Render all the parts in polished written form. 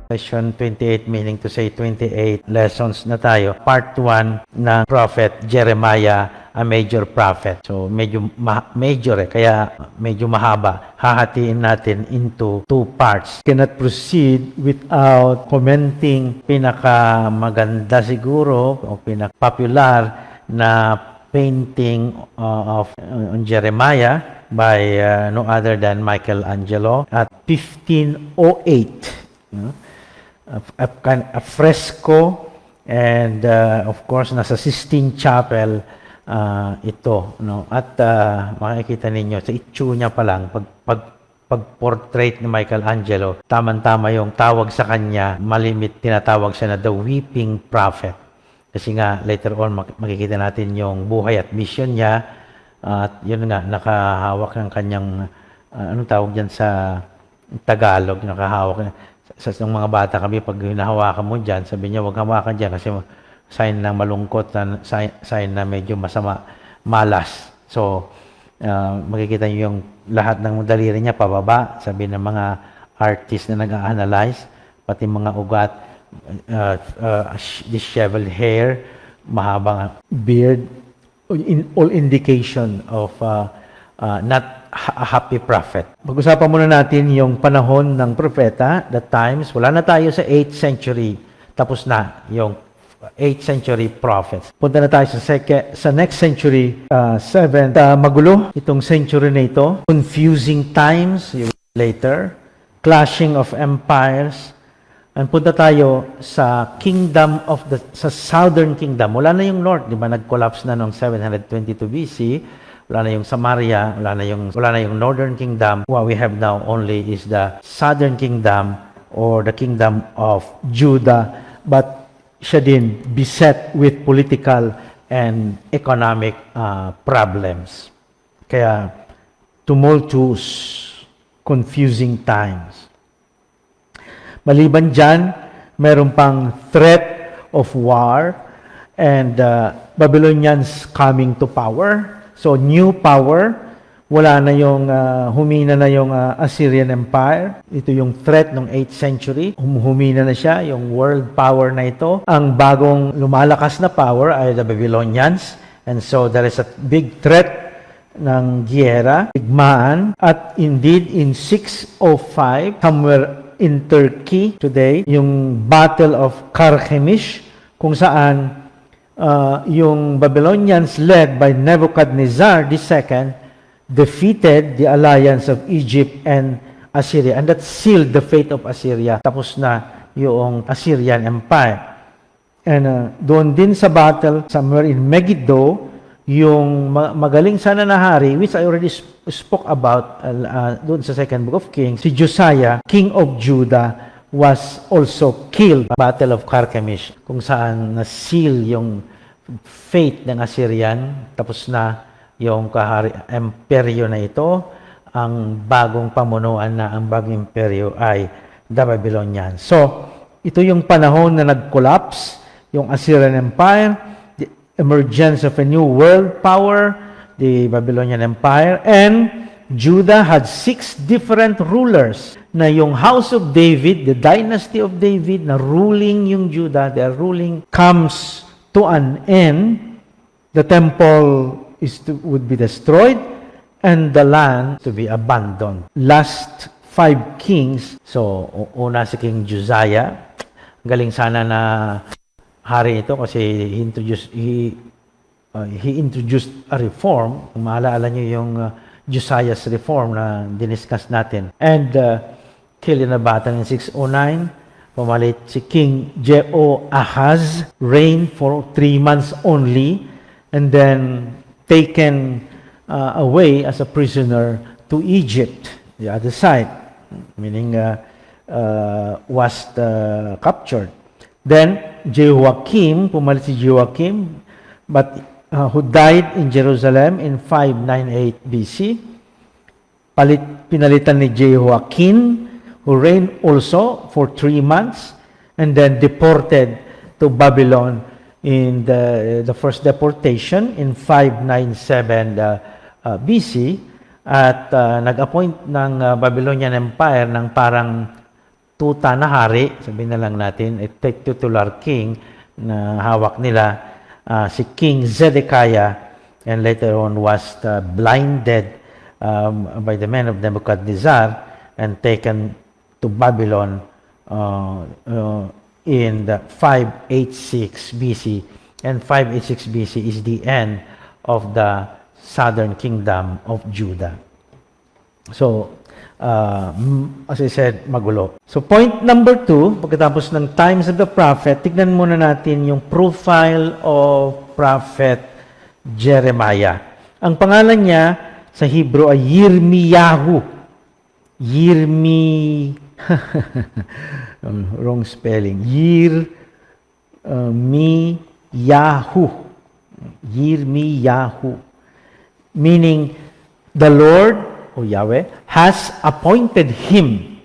Session 28, meaning to say 28 lessons na tayo. Part 1 ng Prophet Jeremiah, a major prophet. So, medyo major kaya medyo mahaba. Hahatiin natin into 2 parts. Cannot proceed without commenting pinakamaganda siguro o pinaka-popular na painting of Jeremiah by no other than Michelangelo at 1508. A fresco, and of course nasa Sistine Chapel ito, no? At makikita ninyo sa itsura niya pa lang pag-portrait ni Michelangelo, tama-tama yung tawag sa kanya, malimit tinatawag siya na the weeping prophet. Kasi nga later on makikita natin yung buhay at mission niya, at yun nga nakahawak ng kanyang anong tawag diyan sa Tagalog, nakahawak sa mga bata kami, pag hinahawakan mo dyan, sabi niya, huwag hawakan dyan kasi sign na malungkot, sign na medyo masama, malas. So, makikita niyo yung lahat ng daliri niya pababa, sabi ng mga artist na nag-a-analyze, pati mga ugat, disheveled hair, mahabang beard, all indication of not a happy prophet. Pag-usapan muna natin yung panahon ng propeta, the times. Wala na tayo sa 8th century. Tapos na yung 8th century prophets. Punta na tayo sa next century, 7th. Magulo itong century na ito. Confusing times, later. Clashing of empires. And punta tayo sa sa Southern Kingdom. Wala na yung North, di ba? Nag-collapse na noong 722 BC. Wala na yung Samaria, wala na yung Northern Kingdom. What we have now only is the Southern Kingdom or the Kingdom of Judah. But siya din beset with political and economic problems. Kaya tumultuous, confusing times. Maliban dyan, meron pang threat of war and Babylonians coming to power. So, new power. Wala na yung, humina na yung Assyrian Empire. Ito yung threat ng 8th century. Humina na siya, yung world power na ito. Ang bagong lumalakas na power ay the Babylonians. And so, there is a big threat ng giyera, digmaan. At indeed, in 605, somewhere in Turkey today, yung Battle of Carchemish, kung saan yung Babylonians led by Nebuchadnezzar II defeated the alliance of Egypt and Assyria, and that sealed the fate of Assyria. Tapos na yung Assyrian Empire. And doon din sa battle, somewhere in Megiddo, yung magaling sana na hari, which I already spoke about doon sa second book of Kings, si Josiah, king of Judah, was also killed. Battle of Carchemish, kung saan na-seal yung fate ng Assyrian, tapos na yung emperyo na ito, ang bagong pamunuan na ang bagong emperyo ay the Babylonians. So, ito yung panahon na nag-collapse, yung Assyrian Empire, emergence of a new world power, the Babylonian Empire, and Judah had 6 different rulers na yung House of David, the dynasty of David, na ruling yung Judah, their ruling comes to an end. The temple would be destroyed and the land to be abandoned. Last 5 kings, so una si King Josiah, galing sana na hari ito kasi he introduced a reform. Kung maalala niyo yung Josiah's reform na diniscuss natin. And killed in a battle in 609. Pumalit si King Jehoahaz, reigned for 3 months only, and then taken away as a prisoner to Egypt, the other side, meaning was captured. Then, Jehoiakim, pumalit si Jehoiakim, but who died in Jerusalem in 598 BC. Pinalitan ni Jehoiakim, who reigned also for 3 months, and then deported to Babylon in the first deportation in 597 BC. At nag-appoint ng Babylonian Empire ng parang tuta na hari, sabihin na lang natin, a titular king na hawak nila, si King Zedekiah, and later on was blinded by the men of Nebuchadnezzar and taken to Babylon in the 586 BC. And 586 BC is the end of the southern kingdom of Judah. So, as I said, magulo. So, point number 2, pagkatapos ng times of the prophet, tignan muna natin yung profile of prophet Jeremiah. Ang pangalan niya sa Hebrew ay Yirmiyahu. Wrong spelling. Yirmiyahu. Meaning, the Lord, o Yahweh, has appointed him.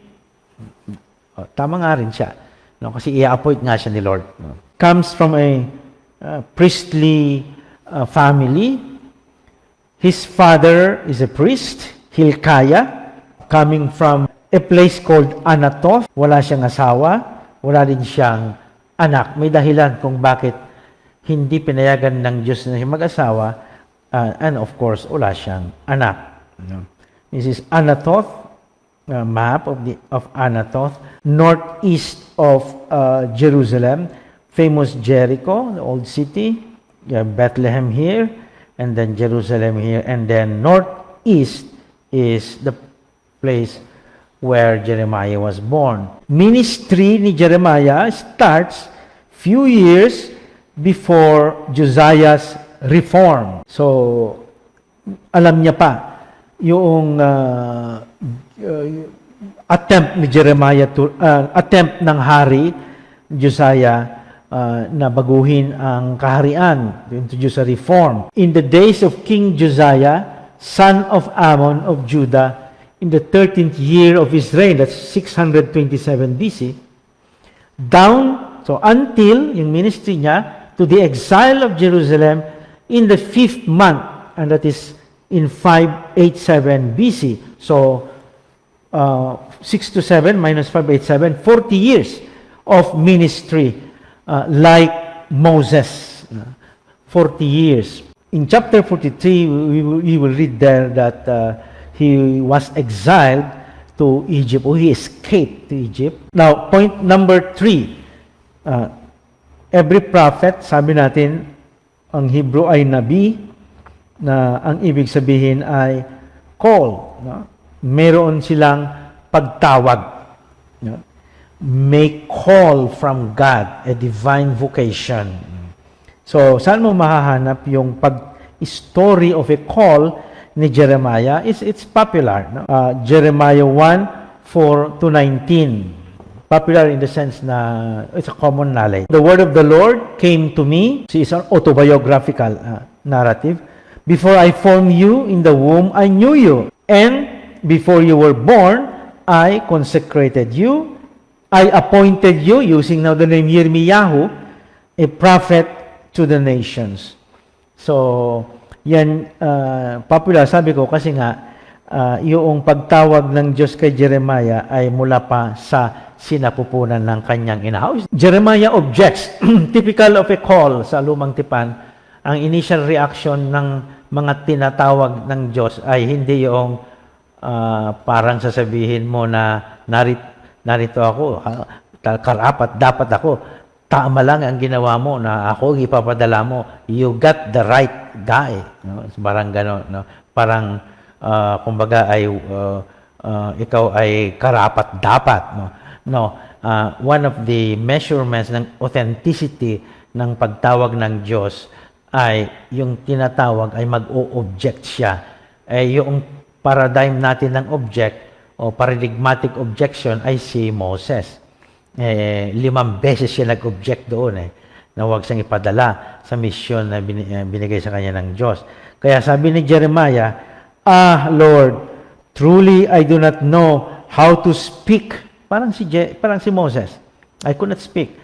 Tama nga rin siya. No? Kasi i-appoint nga siya ni Lord. No? Comes from a priestly family. His father is a priest, Hilkiah, coming from a place called Anathoth. Wala siyang asawa, wala din siyang anak. May dahilan kung bakit hindi pinayagan ng Diyos na siya mag-asawa, and of course, wala siyang anak. No? This is Anathoth, map of Anathoth, northeast of Jerusalem, famous Jericho, the old city, Bethlehem here, and then Jerusalem here, and then northeast is the place where Jeremiah was born. Ministry ni Jeremiah starts few years before Josiah's reform. So, alam niya pa yung attempt ni Jeremiah attempt ng hari Josiah na baguhin ang kaharian, to introduce a reform. In the days of King Josiah, son of Ammon of Judah, in the 13th year of his reign, that's 627 BC, so until yung ministry niya, to the exile of Jerusalem in the 5th month, and that is in 587 BC. So, 6 to 7 minus 587, 40 years of ministry, like Moses, 40 years. In chapter 43, we will read there that he was exiled to Egypt, or he escaped to Egypt. Now, point number 3, every prophet, sabi natin, ang Hebrew ay nabi, na ang ibig sabihin ay call. No? Meron silang pagtawag. No? May call from God, a divine vocation. So, saan mo mahahanap yung story of a call ni Jeremiah? It's popular. No? Jeremiah 1:4-19. Popular in the sense na it's a common knowledge. The word of the Lord came to me. It's an autobiographical narrative. Before I formed you in the womb, I knew you. And before you were born, I consecrated you. I appointed you, using now the name Yirmiyahu, a prophet to the nations. So, yan, popular, sabi ko, kasi nga, yung pagtawag ng Diyos kay Jeremiah ay mula pa sa sinapupunan ng kanyang ina. Jeremiah objects, typical of a call sa lumang tipan, ang initial reaction ng mga tinatawag ng Diyos ay hindi yung parang sasabihin mo na narito ako, karapat, dapat ako, tama lang ang ginawa mo na ako ipapadala mo, you got the right guy. No? Parang gano'n. No? Parang, kumbaga ay, ikaw ay karapat, dapat. No? One of the measurements ng authenticity ng pagtawag ng Diyos ay yung tinatawag ay mag-o-object siya. Yung paradigm natin ng object o paradigmatic objection ay si Moses. 5 beses siya nag-object doon na huwag siyang ipadala sa mission na binigay sa kanya ng Diyos. Kaya sabi ni Jeremiah, Lord, truly I do not know how to speak. Parang si Moses. I could not speak.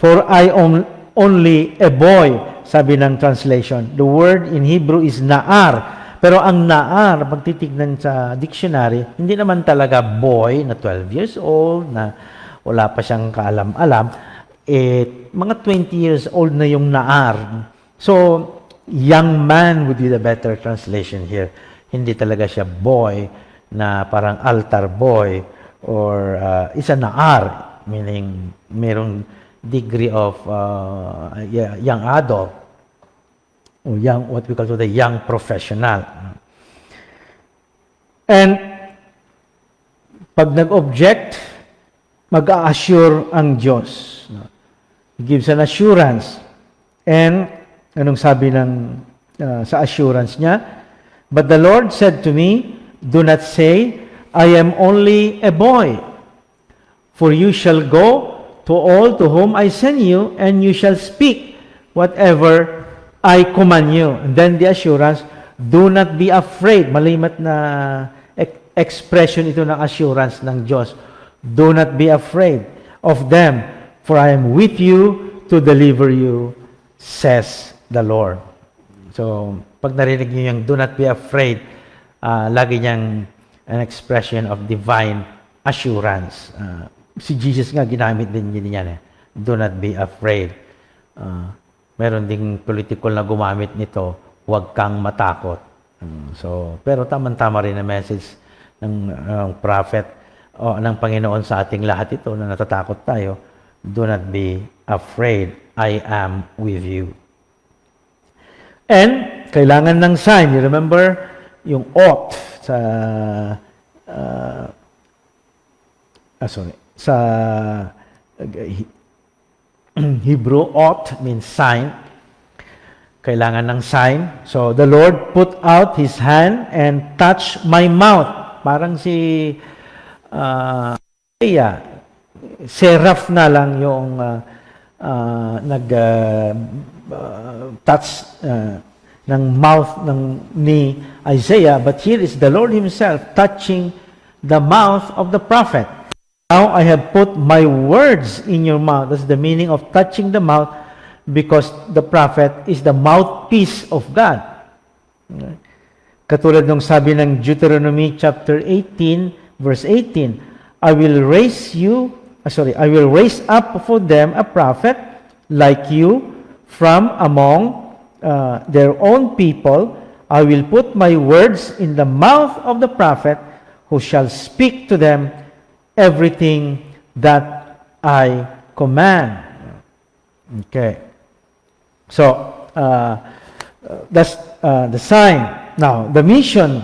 For I am only a boy, sabi ng translation. The word in Hebrew is na'ar. Pero ang na'ar, pag titignan sa dictionary, hindi naman talaga boy na 12 years old, na wala pa siyang kaalam-alam, mga 20 years old na yung Naar. So, young man would be the better translation here. Hindi talaga siya boy na parang altar boy or isa Naar, meaning merong degree of young adult o young, what we call the young professional. And pag nag-object, mag-a-assure ang Diyos. He gives an assurance. And anong sabi ng sa assurance niya? But the Lord said to me, do not say, I am only a boy. For you shall go to all to whom I send you, and you shall speak whatever I command you. And then the assurance, do not be afraid. Malimat na expression ito ng assurance ng Diyos. Do not be afraid of them, for I am with you to deliver you, says the Lord. So, pag narinig niyo yung do not be afraid, lagi niyang an expression of divine assurance. Si Jesus nga ginamit din niya eh. Do not be afraid. Meron ding political na gumamit nito, huwag kang matakot. Pero tama-tama rin na message ng prophet o ng Panginoon sa ating lahat ito na natatakot tayo. Do not be afraid. I am with you. And kailangan ng sign. You remember yung ought sa sa Hebrew, ought means sign. Kailangan ng sign. So, the Lord put out His hand and touched my mouth. Parang si seraph na lang yung touch ng mouth ni Isaiah. But here is the Lord Himself touching the mouth of the prophet. Now I have put my words in your mouth. That's the meaning of touching the mouth, because the prophet is the mouthpiece of God. Katulad nung sabi ng Deuteronomy chapter 18, verse 18, I will raise up for them a prophet like you from among their own people. I will put my words in the mouth of the prophet, who shall speak to them everything that I command. Okay. So, that's the sign. Now, the mission.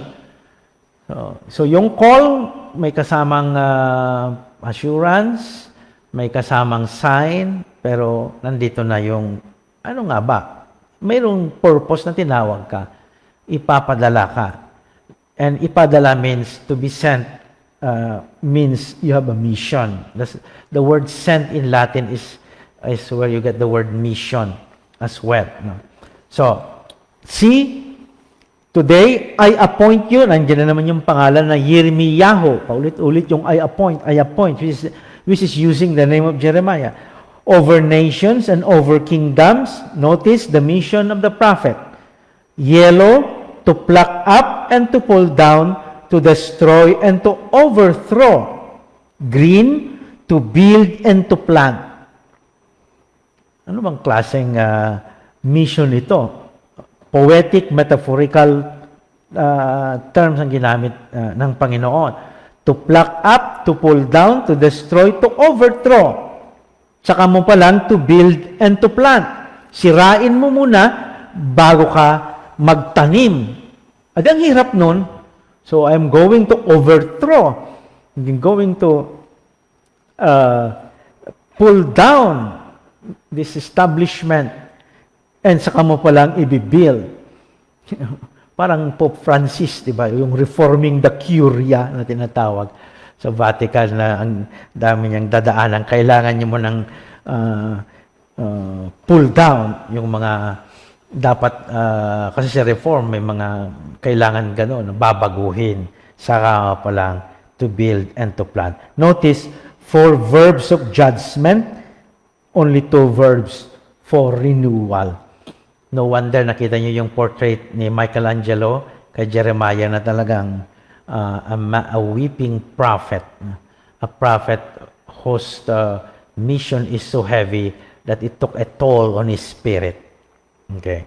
So yung call, may kasamang assurance, may kasamang sign, pero nandito na yung, ano nga ba? Mayroong purpose na tinawag ka. Ipapadala ka. And ipadala means to be sent, means you have a mission. The word sent in Latin is where you get the word mission as well. No? So, see, today, I appoint you. Nandiyan na naman yung pangalan na Yirmiyahu. Paulit-ulit yung I appoint, which is using the name of Jeremiah. Over nations and over kingdoms. Notice the mission of the prophet. Yellow, to pluck up and to pull down, to destroy and to overthrow. Green, to build and to plant. Ano bang klaseng mission ito? Poetic, metaphorical terms ang ginamit ng Panginoon. To pluck up, to pull down, to destroy, to overthrow. Tsaka mo pa lang to build and to plant. Sirain mo muna bago ka magtanim. At ang hirap nun. So, I'm going to overthrow. I'm going to pull down this establishment. And saka mo palang i-build. Parang Pope Francis, di ba? Yung reforming the Curia na tinatawag sa Vatican, na ang dami niyang dadaanan. Kailangan niyo mo ng pull down yung mga dapat, kasi sa reform may mga kailangan gano'n, babaguhin. Saka palang to build and to plant. Notice, 4 verbs of judgment, only 2 verbs for renewal. No wonder nakita niyo yung portrait ni Michelangelo kay Jeremiah na talagang a weeping prophet. A prophet whose mission is so heavy that it took a toll on his spirit. Okay.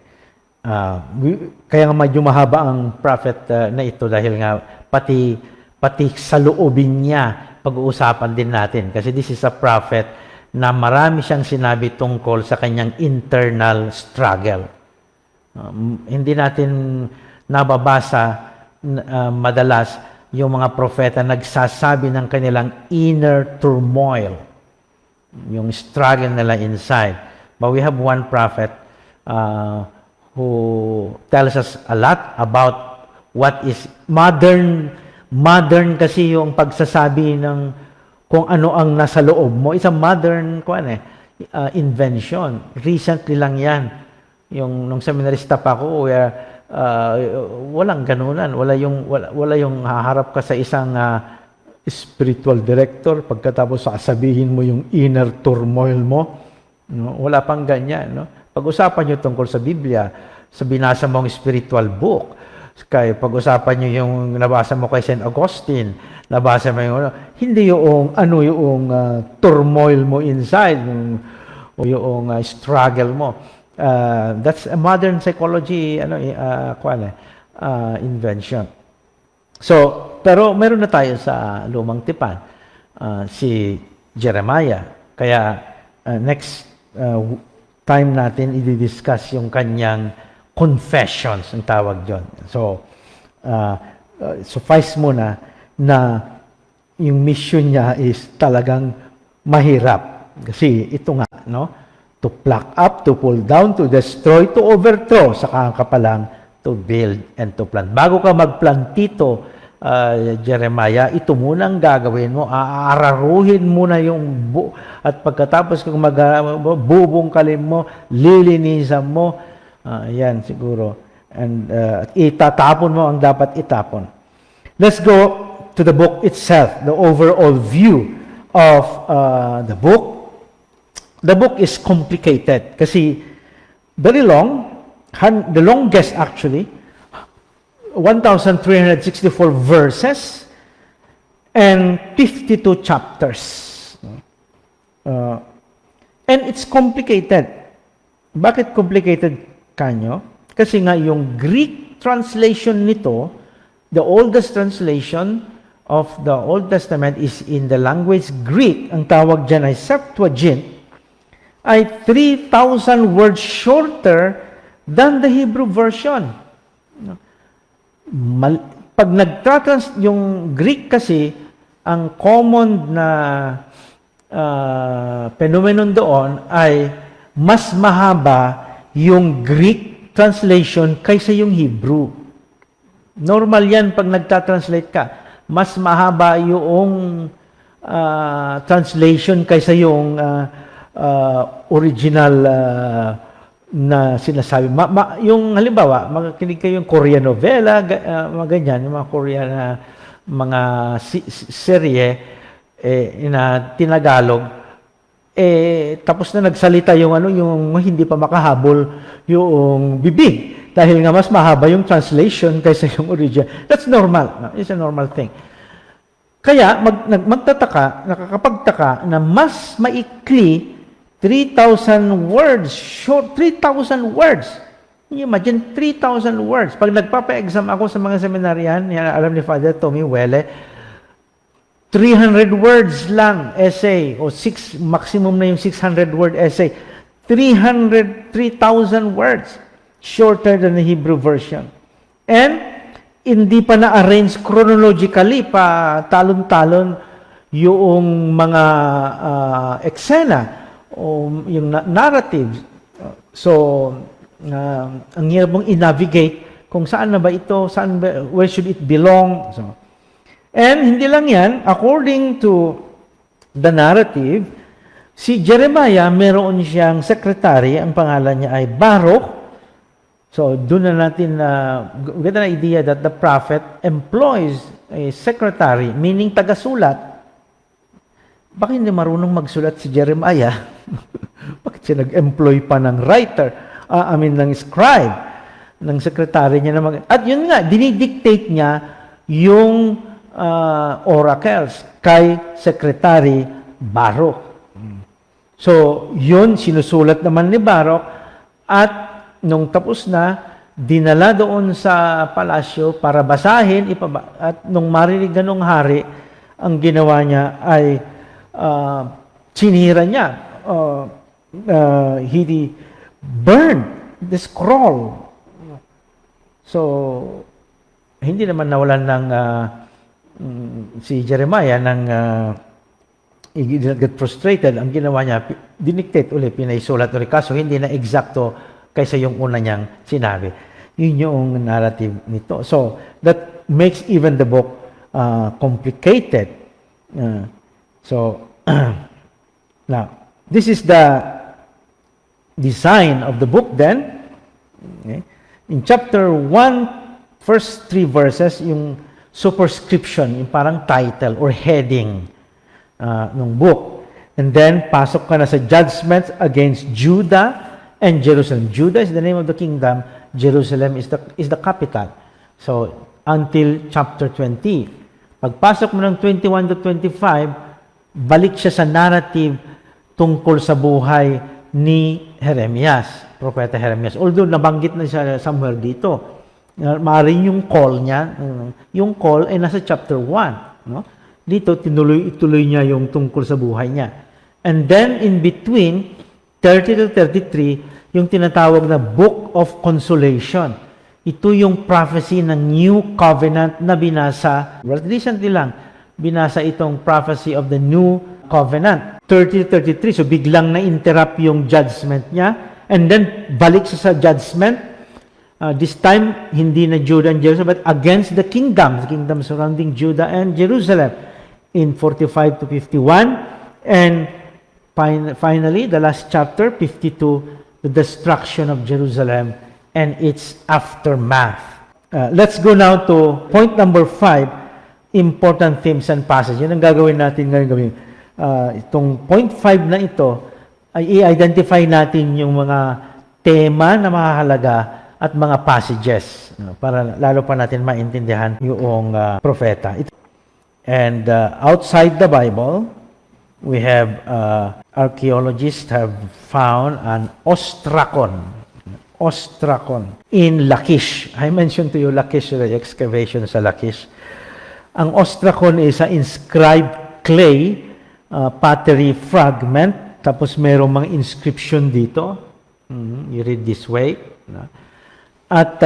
Kaya nga medyo mahaba ang prophet na ito dahil nga pati sa loobin niya pag-uusapan din natin. Kasi this is a prophet na marami siyang sinabi tungkol sa kanyang internal struggle. Hindi natin nababasa madalas yung mga propeta nagsasabi ng kanilang inner turmoil, yung struggle nila inside. But we have one prophet who tells us a lot about what is modern kasi yung pagsasabi ng kung ano ang nasa loob mo. It's a modern invention. Recently lang yan. Yung nung seminarista pa ako, walang ganunan. Wala yung haharap ka sa isang spiritual director pagkatapos sasabihin mo yung inner turmoil mo. No? Wala pang ganyan. No? Pag-usapan nyo tungkol sa Biblia, sa binasa mong spiritual book, pag-usapan nyo yung nabasa mo kay St. Augustine, nabasa mo yung hindi yung turmoil mo inside, yung struggle mo. That's a modern psychology invention. So, pero meron na tayo sa lumang tipan, si Jeremiah. Kaya next time natin i-discuss yung kanyang confessions, ang tawag dyan. So, suffice muna na yung mission niya is talagang mahirap. Kasi ito nga, no? To pluck up, to pull down, to destroy, to overthrow, saka ka palang to build and to plant. Bago ka magplantito, Jeremiah, ito muna ang gagawin mo. Aararuhin muna yung at pagkatapos kung bubungkalin mo, lilinisan mo, yan siguro. And itatapon mo ang dapat itapon. Let's go to the book itself, the overall view of the book. The book is complicated kasi very long, the longest actually, 1,364 verses and 52 chapters. And it's complicated. Bakit complicated kanyo? Kasi nga yung Greek translation nito, the oldest translation of the Old Testament is in the language Greek. Ang tawag dyan ay Septuagint, ay 3,000 words shorter than the Hebrew version. Pag yung Greek kasi, ang common na phenomenon doon ay mas mahaba yung Greek translation kaysa yung Hebrew. Normal yan pag nagtatranslate ka. Mas mahaba yung translation kaysa yung original na sinasabi. Yung halimbawa, makikinig kayo yung Korean novela, mga ganyan, yung mga Korean mga serye na tinagalog, tapos na nagsalita yung yung hindi pa makahabol yung bibig. Dahil nga mas mahaba yung translation kaysa yung original. That's normal. It's a normal thing. Kaya, nakakapagtaka na mas maikli 3,000 words, short, 3,000 words. Can you imagine, 3,000 words. Pag nagpapa-exam ako sa mga seminaryan, alam ni Father Tommy Wele, 300 words lang essay, o maximum na yung 600 word essay. 3,000 words, shorter than the Hebrew version. And, hindi pa na-arrange chronologically, pa talon-talon yung mga eksena, o yung narrative. So, ang hirap mong i-navigate kung saan na ba ito, where should it belong. So, and hindi lang yan, according to the narrative, si Jeremiah, meron siyang secretary, ang pangalan niya ay Baruch. So, doon na natin get an idea that the prophet employs a secretary, meaning tagasulat. Bakit hindi marunong magsulat si Jeremiah? Bakit siya nag-employ pa ng writer? Ng scribe, ng secretary niya naman. At yun nga, dinidictate niya yung oracles kay Secretary Baruch. So, yun, sinusulat naman ni Baruch, at nung tapos na, dinala doon sa palasyo para basahin, at nung marinig na nung hari, ang ginawa niya ay sinira niya. He burned the scroll. So, hindi naman nawalan ng si Jeremiah ng get frustrated. Ang ginawa niya, dinictate ulit, pinaisulat ulit. Kaso hindi na eksakto kaysa yung una niyang sinabi. Yun yung narrative nito. So, that makes even the book complicated. So, now, this is the design of the book then. Okay. In chapter 1, first 3 verses, yung superscription, yung parang title or heading ng book. And then, pasok ka na sa judgments against Judah and Jerusalem. Judah is the name of the kingdom. Jerusalem is the capital. So, until chapter 20. Pagpasok mo ng 21 to 25, balik siya sa narrative tungkol sa buhay ni Jeremias, Propeta Jeremias. Although, nabanggit na siya somewhere dito. Maaaring yung call niya, yung call ay nasa chapter 1. No? Dito, ituloy niya yung tungkol sa buhay niya. And then, in between, 30 to 33, yung tinatawag na Book of Consolation. Ito yung prophecy ng New Covenant na binasa, recently lang, binasa itong prophecy of the New Covenant. 30 to 33, so biglang na-interrupt yung judgment niya. And then, balik siya sa judgment. This time, hindi na Judah and Jerusalem, but against the kingdom surrounding Judah and Jerusalem in 45 to 51. And finally, the last chapter, 52, the destruction of Jerusalem and its aftermath. Let's go now to point number 5, important themes and passages. Yan ang gagawin natin ngayon. Itong point 5 na ito, ay i-identify natin yung mga tema na mahalaga at mga passages para lalo pa natin maintindihan yung propeta. And outside the Bible, we have archaeologists have found an ostrakon in Lachish. I mentioned to you Lachish, the excavation sa Lachish. Ang ostrakon is an inscribed clay pottery fragment, tapos mayroong mga inscription dito. You read this way. At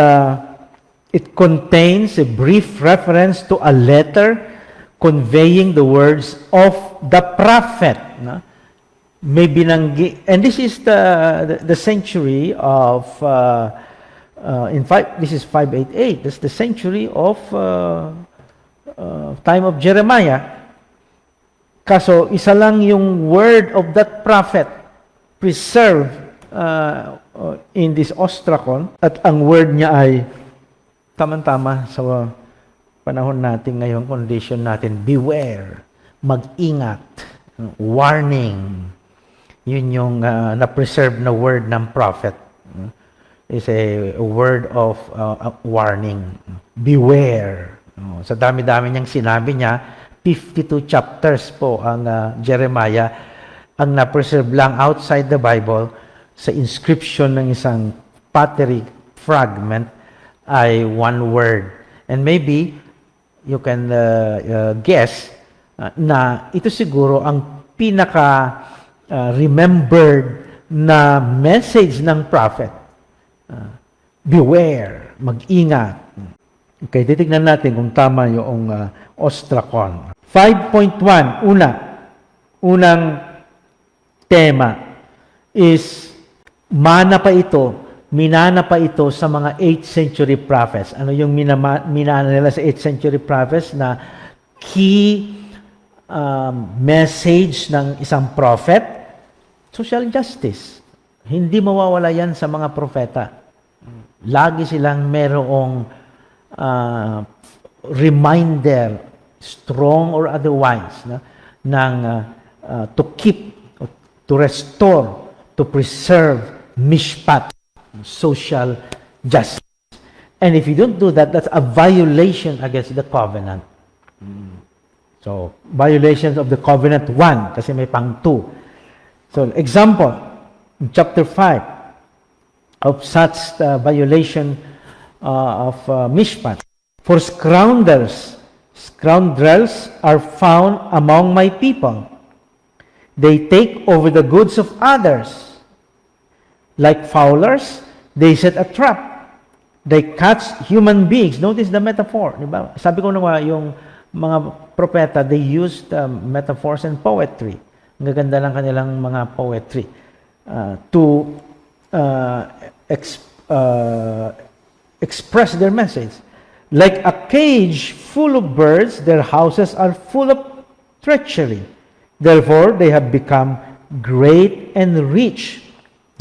it contains a brief reference to a letter conveying the words of the prophet. May binanggi, and this is the century of, this is 588. This is the century of time of Jeremiah. Kaso, isa lang yung word of that prophet preserved in this ostrakon, at ang word niya ay tama-tama sa panahon natin ngayon, condition natin, beware, mag-ingat, warning. Yun yung na-preserve na word ng prophet. Is a word of warning. Beware. Sa dami-dami niyang sinabi niya, 52 chapters po ang Jeremiah, ang na-preserve lang outside the Bible, sa inscription ng isang pottery fragment ay one word. And maybe you can guess na ito siguro ang pinaka remembered na message ng prophet. Beware, mag-ingat. Okay, titignan natin kung tama yung ostrakon. 5.1, unang tema is minana pa ito sa mga 8th century prophets. Ano yung minana nila sa 8th century prophets na key message ng isang prophet? Social justice. Hindi mawawala yan sa mga propeta. Lagi silang merong reminder, strong or otherwise, to keep, to restore, to preserve mishpat, social justice. And if you don't do that, that's a violation against the covenant. So, violations of the covenant 1, kasi may pang 2. So, example, in chapter 5, of such violation of Mishpat. For scoundrels are found among my people. They take over the goods of others. Like fowlers, they set a trap. They catch human beings. Notice the metaphor. Diba? Sabi ko na yung mga propeta, they used metaphors and poetry. Ang gaganda ng kanilang mga poetry to express their message. Like a cage full of birds, their houses are full of treachery. Therefore, they have become great and rich.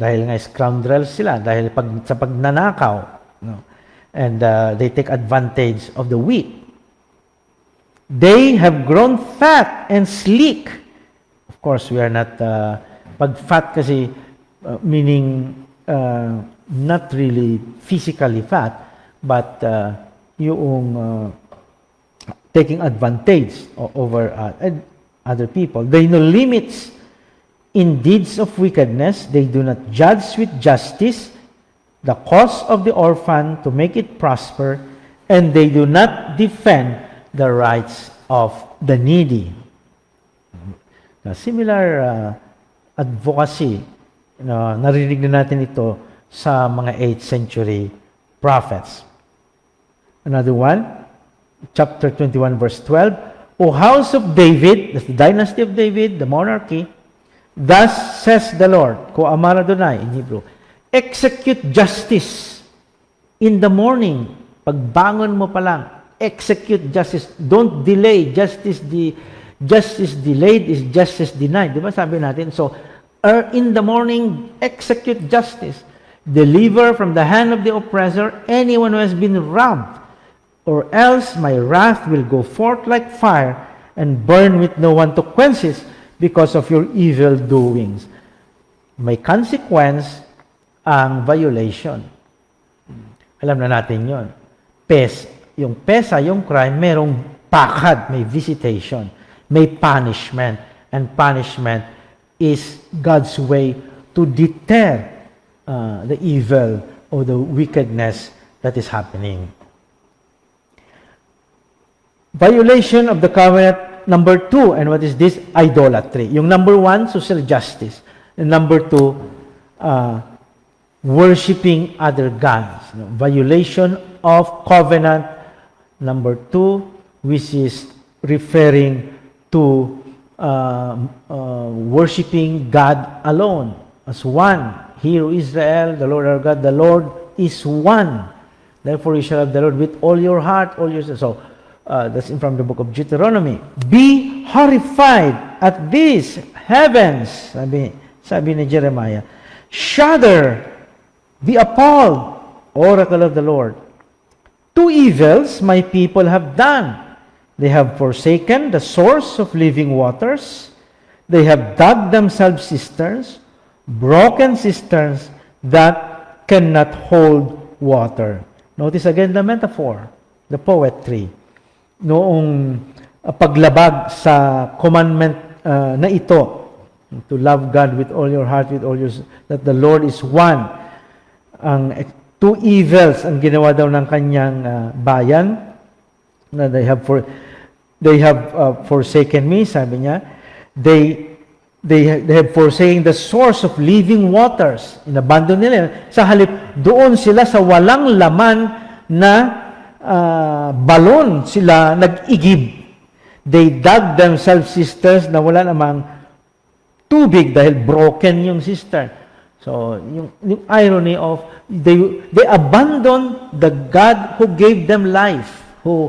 Dahil nga scoundrels sila, dahil sa pagnanakaw. No? And they take advantage of the weak. They have grown fat and sleek. Of course, we are not, pag fat kasi, meaning not really physically fat, but yung taking advantage over other people. They know limits in deeds of wickedness. They do not judge with justice the cause of the orphan to make it prosper, and they do not defend the rights of the needy. Similar advocacy, narinig na natin ito sa mga 8th century prophets. Another one, chapter 21, verse 12, O house of David, that's the dynasty of David, the monarchy, thus says the Lord, Ko Amar Adonai in Hebrew, execute justice in the morning. Pagbangon mo pa lang, execute justice. Don't delay. Justice delayed is justice denied. Di ba sabi natin? So, in the morning, execute justice. Deliver from the hand of the oppressor anyone who has been robbed, or else my wrath will go forth like fire and burn with no one to quench it because of your evil doings. May consequence ang violation. Alam na natin yon. Yung pesa, yung crime, merong pakad, may visitation, may punishment. And punishment is God's way to deter the evil or the wickedness that is happening. Violation of the covenant number 2, and what is this? Idolatry. Yung number 1, social justice. And number 2, worshiping other gods. Violation of covenant number 2, which is referring to worshiping God alone as one. Hear, O Israel, the Lord our God, the Lord is one. Therefore you shall love the Lord with all your heart, all your soul. So, that's from the book of Deuteronomy. Be horrified at these heavens, sabi ni Jeremiah. Shudder, be appalled, oracle of the Lord. 2 evils my people have done. They have forsaken the source of living waters. They have dug themselves cisterns, broken cisterns that cannot hold water. Notice again the metaphor, the poetry. Noong paglabag sa commandment na ito, to love God with all your heart, with all your that the Lord is one. Ang 2 evils ang ginawa daw ng kanyang bayan, na they have forsaken me, sabi niya. They have forsaken the source of living waters. Inabandon nila. Sa halip, doon sila sa walang laman na balon sila nag-igib. They dug themselves cisterns na wala namang tubig dahil broken yung cistern. So, yung irony of they abandoned the God who gave them life, who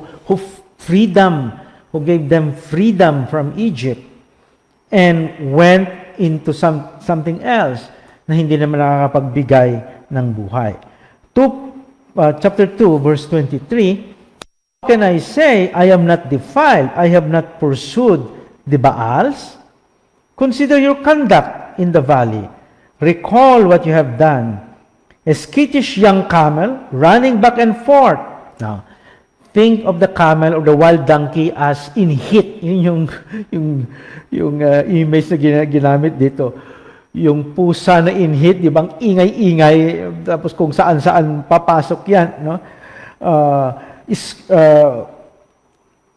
gave them freedom from Egypt, and went into something else na hindi naman nakakapagbigay ng buhay. Chapter 2, verse 23, how can I say, I am not defiled, I have not pursued the Baals? Consider your conduct in the valley. Recall what you have done. A skittish young camel running back and forth. Now, think of the camel or the wild donkey as in heat. Yun yung image na ginamit dito. Yung pusa na in heat, di bang ingay-ingay, tapos kung saan-saan papasok yan, no?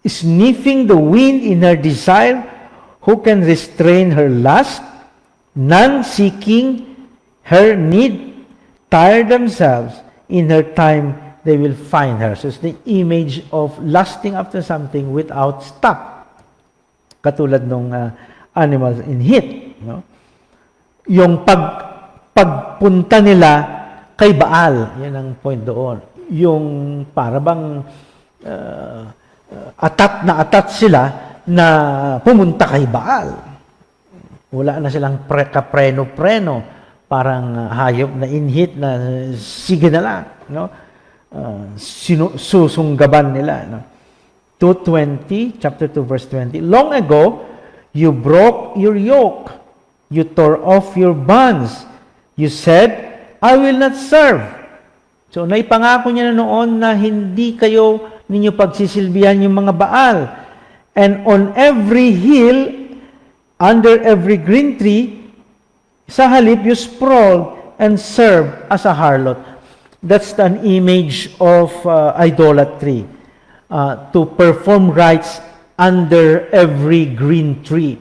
Sniffing the wind in her desire, who can restrain her lust? None seeking her need, tire themselves, in her time they will find her. So it's the image of lusting after something without stop. Katulad nung animals in heat, no? Yung pagpunta nila kay Baal, yan ang point doon. Yung para bang atat sila na pumunta kay Baal. Wala na silang kapreno-preno, parang hayop na inhit na sige na lang, no? Susunggaban nila, no? 2:20, chapter 2 verse 20. Long ago you broke your yoke, you tore off your bonds, you said, I will not serve. So naipangako niya na noon na hindi ninyo pagsisilbihan yung mga Baal. And on every hill, under every green tree, sa halip you sprawled and served as a harlot. That's an image of idolatry. To perform rites under every green tree.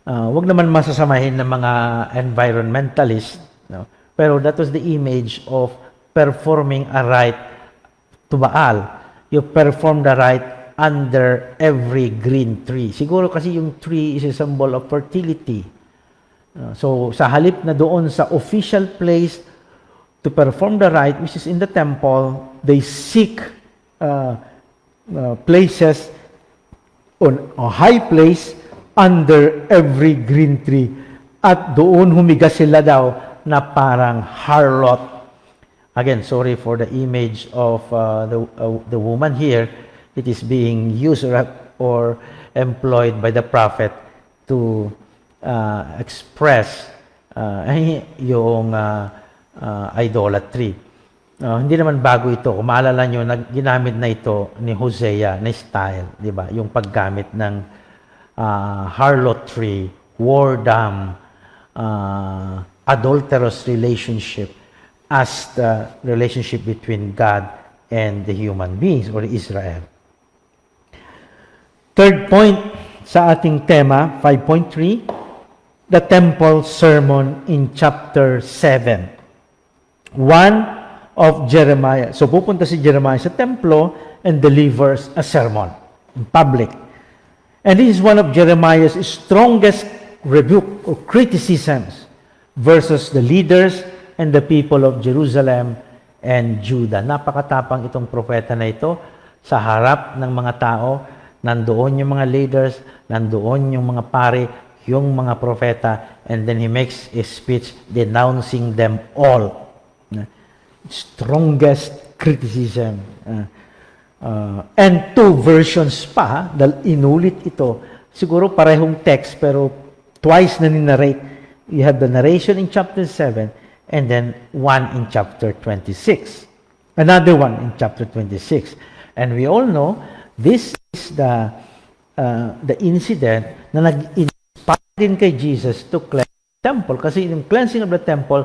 Wag naman masasamahin ng mga environmentalist, no? Pero that was the image of performing a rite to Baal. You perform the rite under every green tree. Siguro kasi yung tree is a symbol of fertility. So sa halip na doon sa official place to perform the rite, which is in the temple, they seek places on a high place under every green tree. At doon humiga sila daw na parang harlot. Again, sorry for the image of the woman here. It is being used or employed by the prophet to express yung idolatry. Hindi naman bago ito. Kung maalala nyo, ginamit na ito ni Hosea na style, di ba? Yung paggamit ng harlotry, whoredom, adulterous relationship as the relationship between God and the human beings or Israel. Third point sa ating tema, 5.3, the temple sermon in chapter 7. One of Jeremiah. So pupunta si Jeremiah sa templo and delivers a sermon in public. And this is one of Jeremiah's strongest rebuke or criticisms versus the leaders and the people of Jerusalem and Judah. Napakatapang itong propeta na ito sa harap ng mga tao. Nandoon yung mga leaders, nandoon yung mga pari, yung mga propeta, and then he makes a speech denouncing them all. Strongest criticism. And two versions pa, dahil inulit ito. Siguro parehong text, pero twice na ninarrate. You have the narration in chapter 7, and then one in chapter 26. Another one in chapter 26. And we all know, this is the incident na nag-inspire din kay Jesus to cleanse the temple. Kasi yung cleansing of the temple,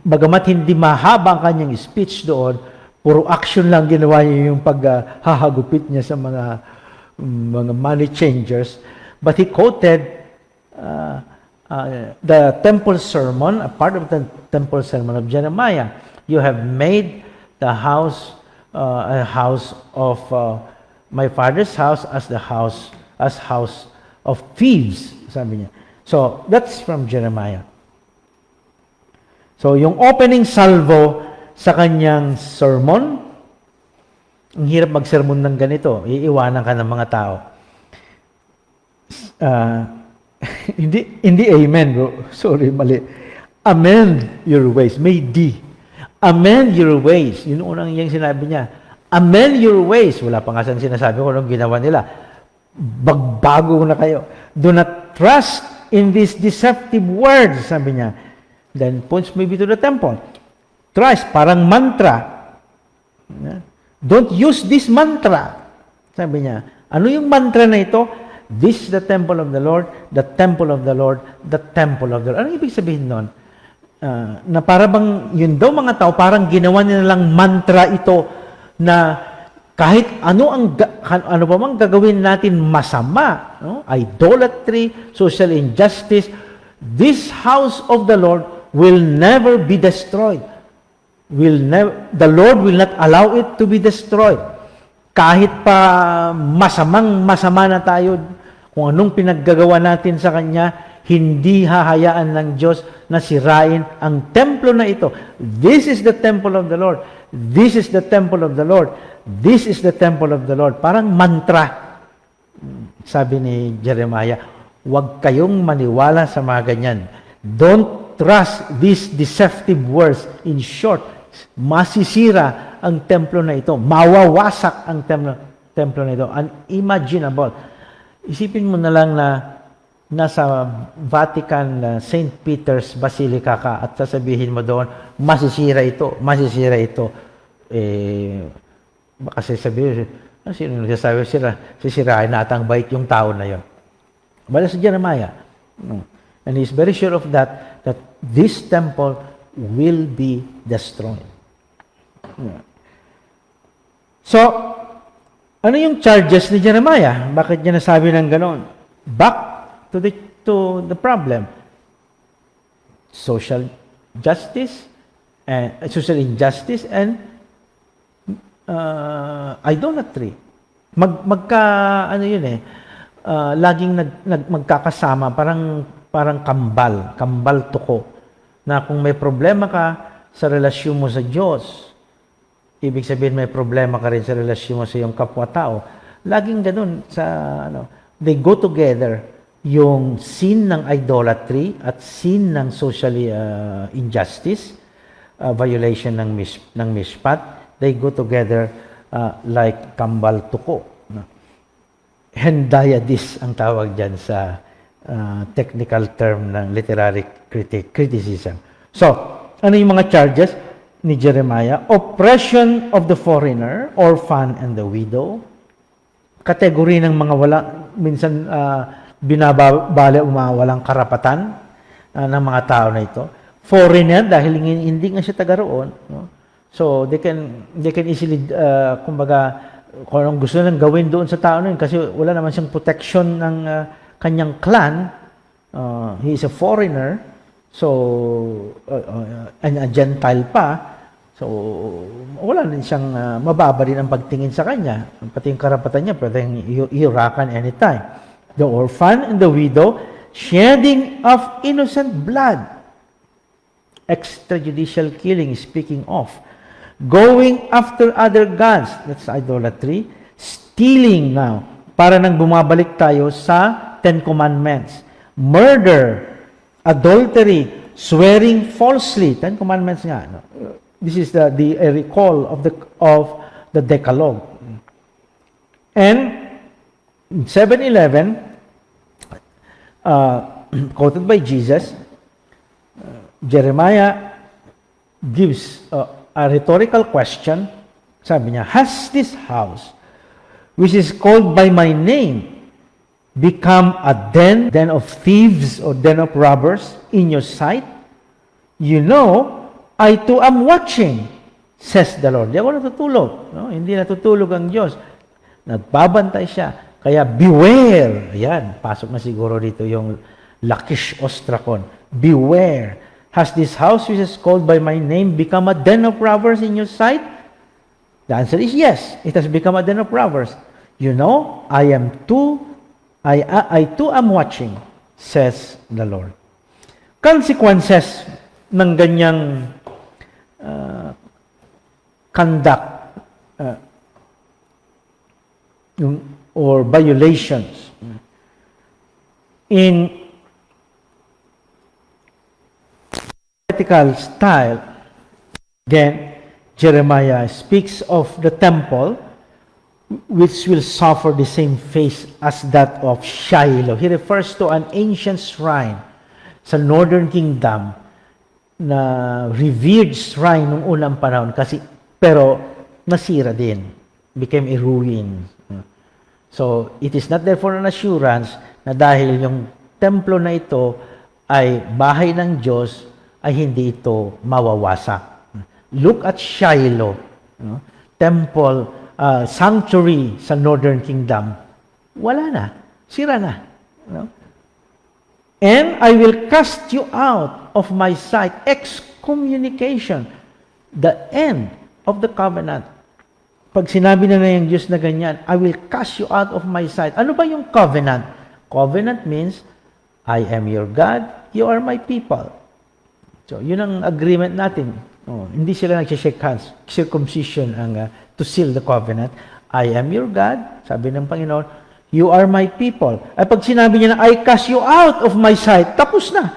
bagamat hindi mahaba ang kanyang speech doon, puro action lang ginawa niya yung paghahagupit niya sa mga money changers. But he quoted the temple sermon, a part of the temple sermon of Jeremiah. You have made the house a house of my father's house as house of thieves, sabi niya. So that's from Jeremiah. So yung opening salvo sa kanyang sermon, ang hirap mag-sermon ng ganito, iiwanan ka ng mga tao. Hindi amen, bro. Sorry, mali. Amend your ways. May D. Amend your ways. Yun unang yung sinabi niya. Amend your ways. Wala pa nga siyang sinasabi ko nung ginawa nila. Bagbago na kayo. Do not trust in these deceptive words, sabi niya. Then points maybe to the temple. Trust, parang mantra. Don't use this mantra. Sabi niya, ano yung mantra na ito? This is the temple of the Lord, the temple of the Lord, the temple of the Lord. Ano ibig sabihin nun? Na para bang, yun daw mga tao, parang ginawa nila lang mantra ito na kahit ano pa mang gagawin natin masama, no? Idolatry, social injustice, this house of the Lord will never be destroyed. The Lord will not allow it to be destroyed. Kahit pa masama na tayo, kung anong pinaggagawa natin sa Kanya, hindi hahayaan ng Diyos na sirain ang templo na ito. This is the temple of the Lord. This is the temple of the Lord. This is the temple of the Lord. Parang mantra. Sabi ni Jeremiah, huwag kayong maniwala sa mga ganyan. Don't trust these deceptive words. In short, masisira ang templo na ito. Mawawasak ang templo na ito. Unimaginable. Isipin mo na lang na nasa Vatican, St. Peter's Basilica ka at sasabihin mo doon, masisira ito. Baka sasabihin, sino nagsasabi sisirain natin ang bait yung tao na yon. Wala si Jeremiah. And he's very sure of that this temple will be destroyed. So, ano yung charges ni Jeremiah? Bakit niya nasabi ng ganon? Back to the problem. Social justice, social injustice, and idolatry. Laging magkakasama, parang kambal tuko, na kung may problema ka sa relasyon mo sa Diyos, ibig sabihin may problema ka rin sa relasyon mo sa iyong kapwa-tao. Laging ganun they go together. Yung sin ng idolatry at sin ng social injustice, violation ng mishpat, they go together like kambal tuko. Hendiadys ang tawag dyan sa technical term ng literary criticism. So, ano yung mga charges ni Jeremiah? Oppression of the foreigner, orphan, and the widow. Kategory ng mga minsan binabali o mga walang karapatan ng mga tao na ito. Foreigner, dahil hindi nga siya taga roon. No? So, they can easily, kumbaga, kung anong gusto nilang gawin doon sa tao na yun, kasi wala naman siyang protection ng kanyang clan. He is a foreigner, so, a Gentile pa. So, wala din siyang mababa rin ang pagtingin sa kanya. Pati yung karapatan niya, pwedeng ihurakan anytime. The orphan and the widow, shedding of innocent blood, extrajudicial killing, speaking of, going after other gods, that's idolatry, stealing now, para nang bumabalik tayo sa Ten Commandments, murder, adultery, swearing falsely, Ten Commandments nga. No? This is a recall of the Decalogue. And 7:11, quoted by Jesus, Jeremiah gives a rhetorical question. Sabi niya, has this house, which is called by my name, become a den of thieves or den of robbers in your sight? You know, I too am watching, says the Lord. Di ako natutulog. No? Hindi natutulog ang Diyos. Nagbabantay siya. Kaya beware. Ayan, pasok na siguro dito yung Lachish Ostrakon. Beware. Has this house which is called by my name become a den of robbers in your sight? The answer is yes. It has become a den of robbers. You know, I too am watching, says the Lord. Consequences ng ganyang conduct or violations. In poetical style, again, Jeremiah speaks of the temple which will suffer the same fate as that of Shiloh. He refers to an ancient shrine sa Northern Kingdom na revered shrine noong unang panahon pero nasira din. Became a ruin. So, it is not therefore an assurance na dahil yung templo na ito ay bahay ng Diyos, ay hindi ito mawawasak. Look at Shiloh, temple, sanctuary sa Northern Kingdom. Wala na. Sira na. And I will cast you out of my sight. Excommunication. The end of the covenant. Pag sinabi na yung Diyos na ganyan, I will cast you out of my sight. Ano ba yung covenant? Covenant means, I am your God, you are my people. So, yun ang agreement natin. Hindi sila nagsishake hands. Circumcision ang to seal the covenant. I am your God, sabi ng Panginoon, you are my people. Ay pag sinabi niya na, I cast you out of my sight, tapos na.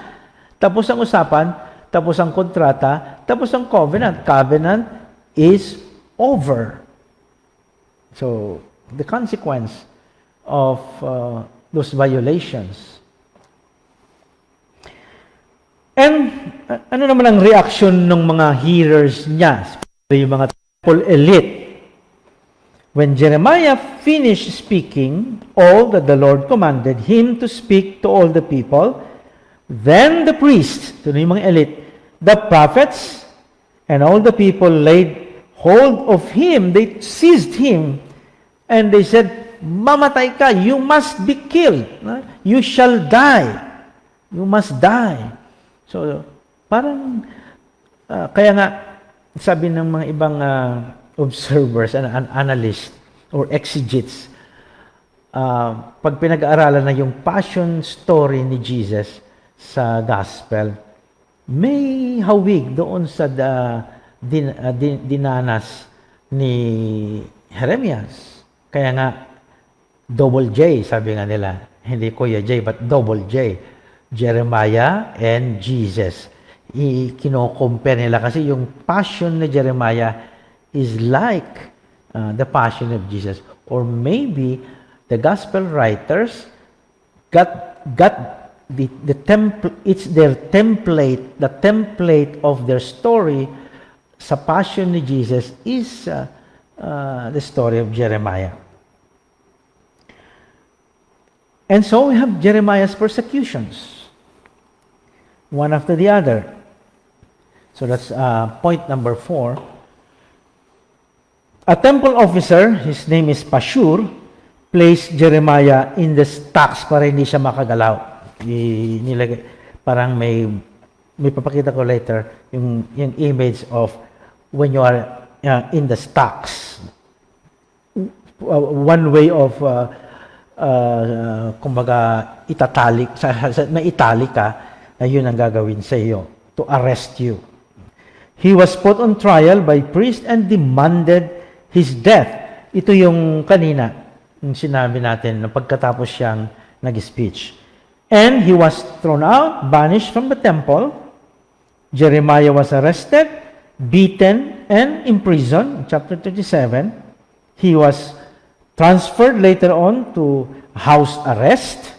Tapos ang usapan, tapos ang kontrata, tapos ang covenant. Covenant is over. So, the consequence of those violations. And ano naman ang reaction ng mga hearers niya? Yung mga temple elite. When Jeremiah finished speaking all that the Lord commanded him to speak to all the people, then the priests, ito na yung mga elite, the prophets, and all the people laid hold of him, they seized him, and they said, mamatay ka, you must be killed, you shall die, you must die. So, parang, kaya nga, sabi ng mga ibang observers, analysts, or exegetes, pag pinag-aaralan na yung passion story ni Jesus sa gospel, may hawig doon sa dinanas ni Jeremias. Kaya nga, double J, sabi nga nila. Hindi Kuya J, but double J. Jeremiah and Jesus. Kino-compare nila kasi yung passion ni Jeremiah is like the passion of Jesus. Or maybe the gospel writers got the template, it's their template, the template of their story sa passion ni Jesus is the story of Jeremiah. And so we have Jeremiah's persecutions, one after the other. So that's point number 4. A temple officer, his name is Pashur, placed Jeremiah in the stocks para hindi siya makagalaw. Nilagay, parang may papakita ko later yung image of when you are in the stocks. One way of kumbaga itatali, na itali ka, na yun ang gagawin sa iyo, to arrest you. He was put on trial by priest and demanded his death. Ito yung kanina, yung sinabi natin, na pagkatapos siyang nag-speech. And he was thrown out, banished from the temple. Jeremiah was arrested, beaten, and imprisoned. Chapter 37. He was transferred later on to house arrest.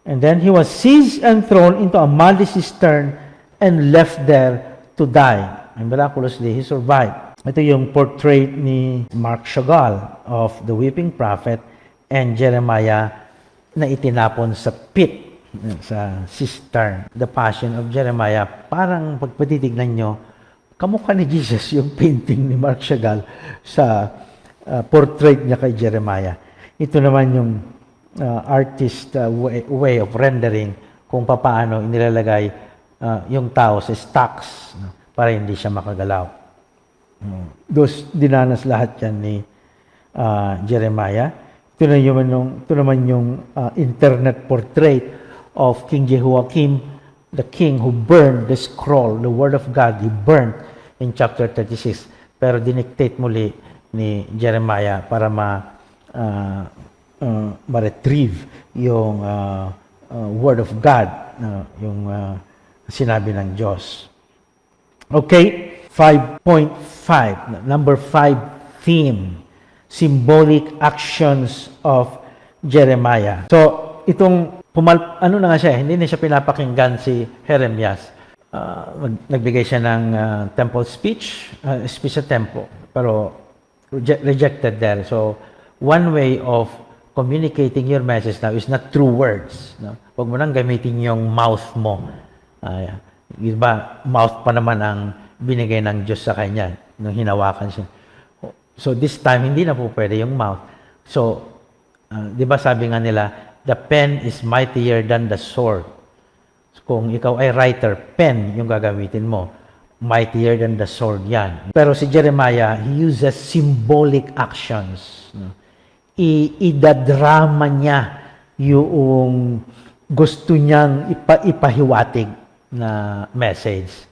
And then he was seized and thrown into a muddy cistern and left there to die. And miraculously, he survived. Ito yung portrait ni Mark Chagall of the weeping prophet and Jeremiah na itinapon sa pit, sa cistern. The Passion of Jeremiah, parang pagpatitignan nyo, kamukha ni Jesus yung painting ni Mark Chagall sa portrait niya kay Jeremiah. Ito naman yung artist way of rendering kung paano inilalagay yung tao sa stocks para hindi siya makagalaw. Dinanas lahat yan ni Jeremiah. Ito naman yung internet portrait of King Jehoiakim, the king who burned the scroll, the word of God, he burned in chapter 36. Pero dinictate muli ni Jeremiah para ma-retrieve yung word of God, yung sinabi ng Diyos. Okay, 5.5, number 5 theme, symbolic actions of Jeremiah. So, itong ano na nga siya, hindi na siya pinapakinggan si Jeremias. Nagbigay siya ng temple speech sa temple. Pero rejected there. So, one way of communicating your message now is not through words. No? Huwag mo nang gamitin yung mouth mo. Iba, mouth pa naman ang binigay ng Diyos sa kanya nung hinawakan siya. So, this time, hindi na po pwede yung mouth. So, di ba sabi nga nila, the pen is mightier than the sword. Kung ikaw ay writer, pen yung gagamitin mo. Mightier than the sword yan. Pero si Jeremiah, he uses symbolic actions. No? Idadrama niya yung gusto niyang ipahiwatig na message.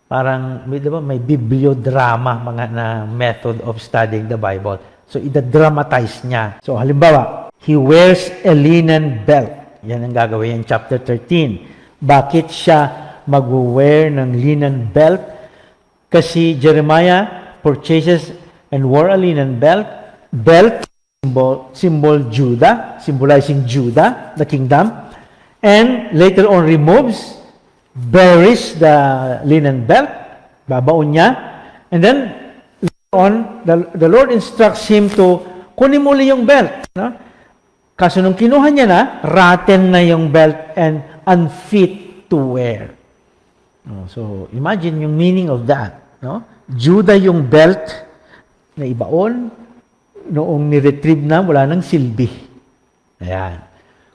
Parang, di ba, may bibliodrama mga na method of studying the Bible. So, idadramatize niya. So, halimbawa, he wears a linen belt. Yan ang gagawin in chapter 13. Bakit siya mag-wear ng linen belt? Kasi Jeremiah purchases and wore a linen belt. Belt, symbol Judah, symbolizing Judah, the kingdom. And later on removes, buries the linen belt, babaon niya. And then, on, the Lord instructs him to kunin muli yung belt. No? Kaso nung kinuha niya na, rotten na yung belt and unfit to wear. So, imagine yung meaning of that. No? Judah yung belt na ibaon, noong ni-retrieve na, wala nang silbi. Ayan.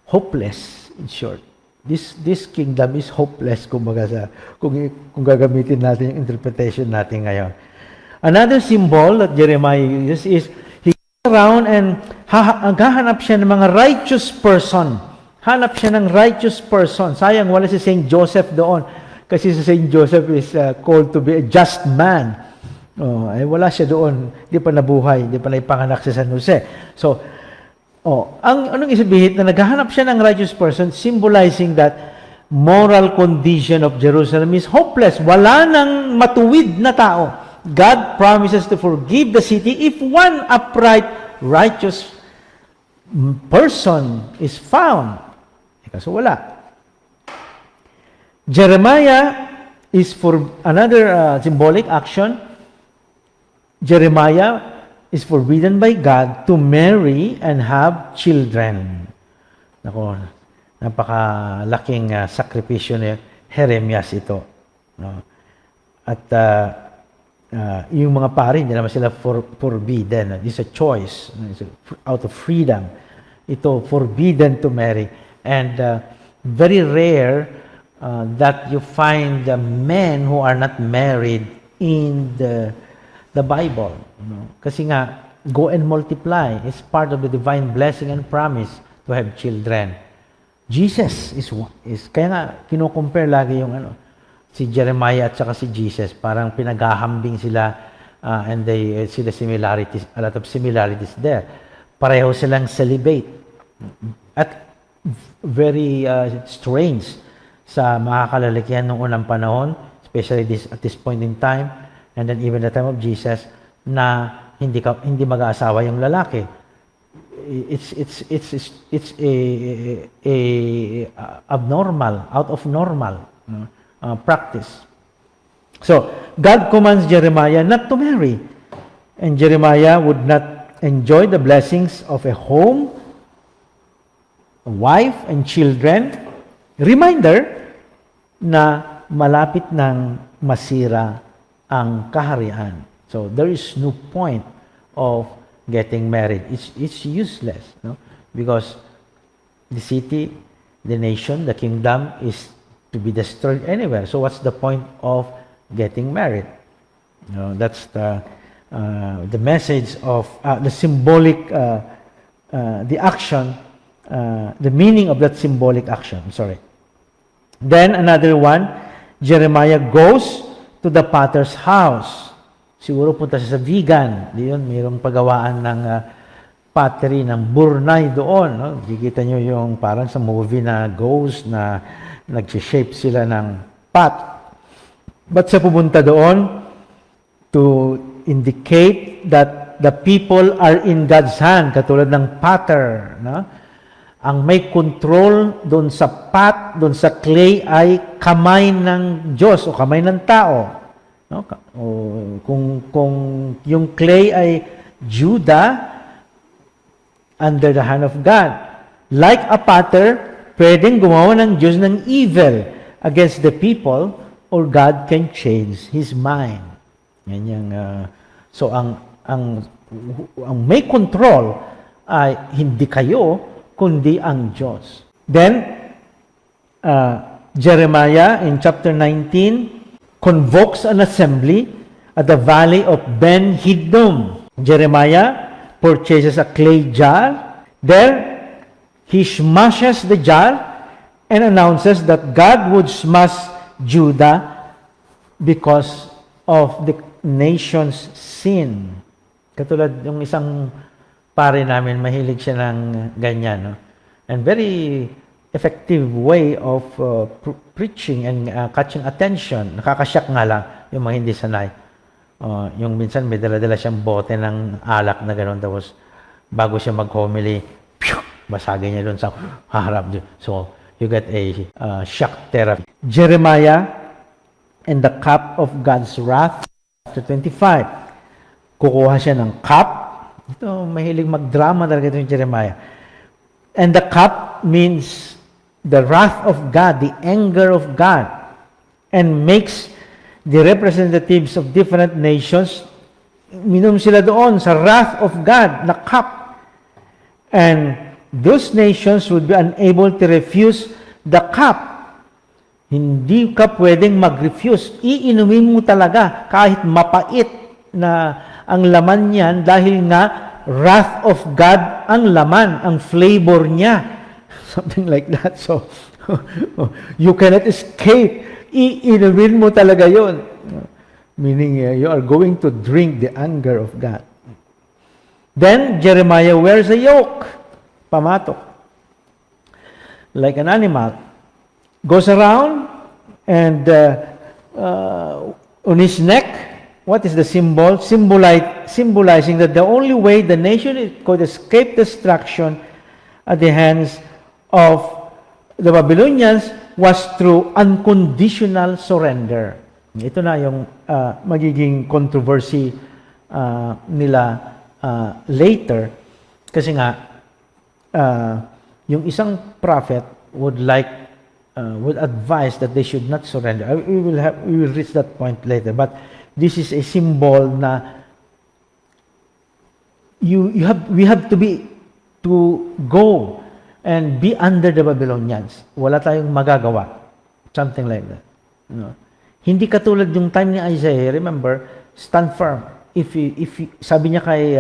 Hopeless, in short. This kingdom is hopeless, kumbaga kung gagamitin natin yung interpretation natin ngayon. Another symbol that Jeremiah uses is, he goes around and hahanap siya ng mga righteous person. Hanap siya ng righteous person. Sayang, wala si Saint Joseph doon. Kasi si Saint Joseph is called to be a just man. Wala siya doon. Hindi pa nabuhay. Hindi pa naipanganak si San Jose. So, anong isabihin na naghahanap siya ng righteous person, symbolizing that moral condition of Jerusalem is hopeless. Wala nang matuwid na tao. God promises to forgive the city if one upright, righteous person is found. Kaso wala. Jeremiah is for another symbolic action. Jeremiah is forbidden by God to marry and have children. Nako, napakalaking sakripisyo ni Jeremias ito. No? At yung mga pari, hindi naman sila forbidden. It's a choice. It's out of freedom. Ito, forbidden to marry. And very rare that you find men who are not married in the Bible. No? Kasi nga, go and multiply. It's part of the divine blessing and promise to have children. Jesus is kaya nga, kino-compare lagi yung si Jeremiah at saka si Jesus. Parang pinaghahambing sila and they see the similarities, a lot of similarities there. Pareho silang celibate. At very strange sa makakalalikihan ng unang panahon, especially at this point in time, and then even the time of Jesus, na hindi mag-aasawa yung lalaki. It's a abnormal, out of normal practice. So God commands Jeremiah not to marry, and Jeremiah would not enjoy the blessings of a home, a wife, and children. Reminder na malapit nang masira ang kaharian. So there is no point of getting married. It's useless, no? Because the city, the nation, the kingdom is to be destroyed anywhere. So what's the point of getting married? That's the message of the symbolic, the action, the meaning of that symbolic action. Sorry. Then another one, Jeremiah goes to the potter's house. Siguro punta siya sa vegan. Diyon, mayroong pagawaan ng pottery, ng burnay doon. No? Kikita nyo yung parang sa movie na ghost na nag-shape sila ng pot. Ba't siya pumunta doon? To indicate that the people are in God's hand, katulad ng potter. No? Ang may control doon sa pot, doon sa clay ay kamay ng Diyos o kamay ng tao. No? Kung yung clay ay Judah under the hand of God. Like a potter, pwedeng gumawa ng Diyos ng evil against the people, or God can change His mind. Yan yung, so ang may control ay hindi kayo, kundi ang Diyos. Then, Jeremiah in chapter 19 convokes an assembly at the valley of Ben Hinnom. Jeremiah purchases a clay jar. There, he smashes the jar and announces that God would smash Judah because of the nation's sin. Katulad yung isang pare namin, mahilig siya ng ganyan. No? And very effective way of preaching and catching attention. Nakakasyak nga lang yung mga hindi sanay. Yung minsan may dala-dala siyang bote ng alak na gano'n. Tapos bago siya mag-homily, basagin niya doon sa harap. So, you get a shock therapy. Jeremiah and the cup of God's wrath, chapter 25. Kukuha siya ng cup. Ito, mahilig mag-drama talaga ito yung Jeremiah. And the cup means the wrath of God, the anger of God, and makes the representatives of different nations, minom sila doon sa wrath of God na cup. And those nations would be unable to refuse the cup. Hindi ka pwedeng mag-refuse. Iinumin mo talaga kahit mapait na ang laman niyan dahil nga wrath of God ang laman, ang flavor niya. Something like that. So, you cannot escape. Iinumin mo talaga yun. Meaning, you are going to drink the anger of God. Then, Jeremiah wears a yoke. Pamatok. Like an animal. Goes around and on his neck, what is the symbol? Symbolizing that the only way the nation could escape destruction at the hands of the Babylonians was through unconditional surrender. Ito na yung magiging controversy nila later. Kasi nga, yung isang prophet would advise that they should not surrender. We will reach that point later. But this is a symbol na we have to go and be under the Babylonians. Wala tayong magagawa. Something like that. You know? Hindi katulad yung time ni Isaiah. Remember, stand firm. If sabi niya kay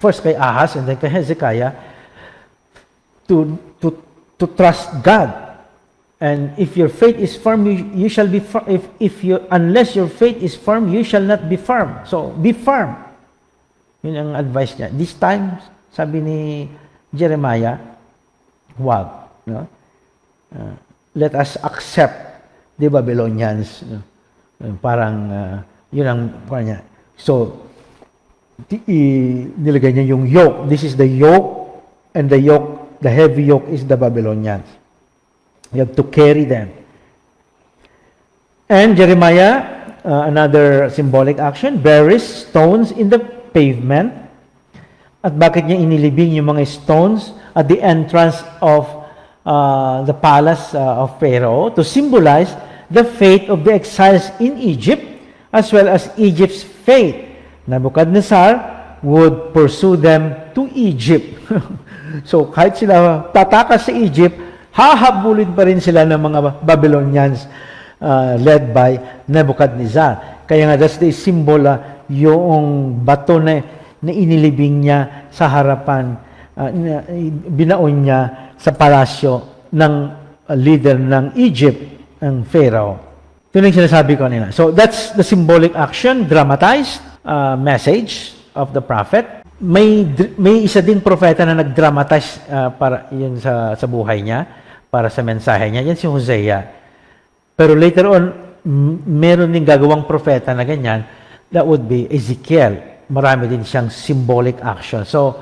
first kay Ahaz and then kay Hezekiah to trust God. And if your faith is firm, you shall be firm. Unless your faith is firm, you shall not be firm. So, be firm. Yun ang advice niya. This time, sabi ni Jeremiah, wag. No? Let us accept the Babylonians. No? Parang, yun ang parang niya. So, nilagay niya yung yoke. This is the yoke, and the heavy yoke is the Babylonians. You have to carry them. And Jeremiah, another symbolic action, buries stones in the pavement. At bakit niya inilibing yung mga stones at the entrance of the palace of Pharaoh to symbolize the fate of the exiles in Egypt as well as Egypt's fate. Nebuchadnezzar would pursue them to Egypt. So kahit sila tatakas sa Egypt, hahabulin pa rin sila ng mga Babylonians led by Nebuchadnezzar. Kaya nga that's the symbol yung bato na inilibing niya sa harapan, binaon niya sa palasyo ng leader ng Egypt, ang Pharaoh. Ito na yung sinasabi ko nila. So that's the symbolic action, dramatized message of the prophet. May isa ding propeta na nagdramatize para yun sa buhay niya, para sa mensahe niya. Yan si Hosea. Pero later on, meron ding gagawang propeta na ganyan, that would be Ezekiel. Marami din siyang symbolic action. So,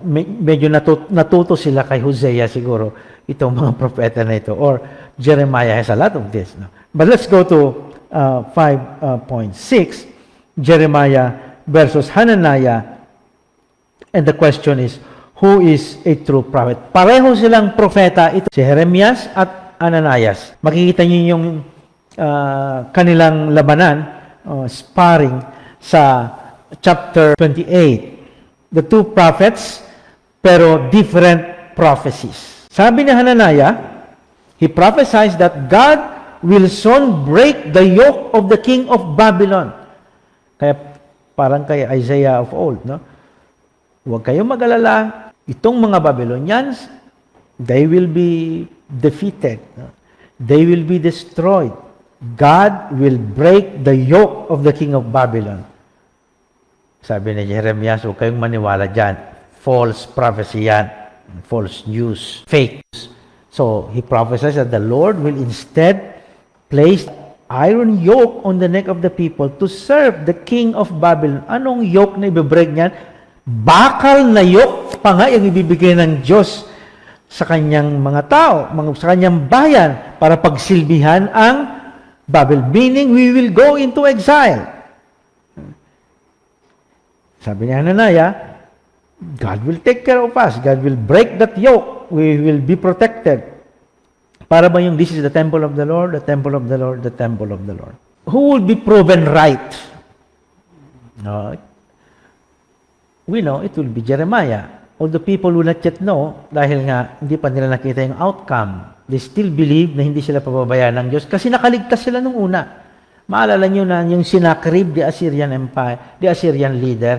medyo natuto sila kay Hosea siguro, itong mga propeta na ito. Or Jeremiah has a lot of this. No? But let's go to 5.6. Jeremiah versus Hananiah. And the question is, who is a true prophet? Pareho silang propeta, ito si Jeremias at Ananias. Makikita niyo yung kanilang labanan, sparring sa chapter 28. The two prophets, pero different prophecies. Sabi ni Hananiah, he prophesies that God will soon break the yoke of the king of Babylon. Kaya parang kay Isaiah of old, no? Huwag kayong mag-alala, itong mga Babylonians, they will be defeated. No? They will be destroyed. God will break the yoke of the king of Babylon. Sabi ni Jeremias, huwag kayong maniwala dyan. False prophecy yan. False news. Fake news. So, he prophesies that the Lord will instead place iron yoke on the neck of the people to serve the king of Babylon. Anong yoke na ibibreak niyan? Bakal na yoke pa nga yung ibibigay ng Diyos sa kanyang mga tao, sa kanyang bayan, para pagsilbihan ang Babel. Meaning, we will go into exile. Sabi ni Hananiah, God will take care of us. God will break that yoke. We will be protected. Para ba yung this is the temple of the Lord, the temple of the Lord, the temple of the Lord? Who will be proven right? No. We know it will be Jeremiah. Although people will not yet know, dahil nga hindi pa nila nakita yung outcome. They still believe na hindi sila pababayaan ng Diyos kasi nakaligtas sila nung una. Maalala nyo na yung Sennacherib, the Assyrian Empire, the Assyrian leader,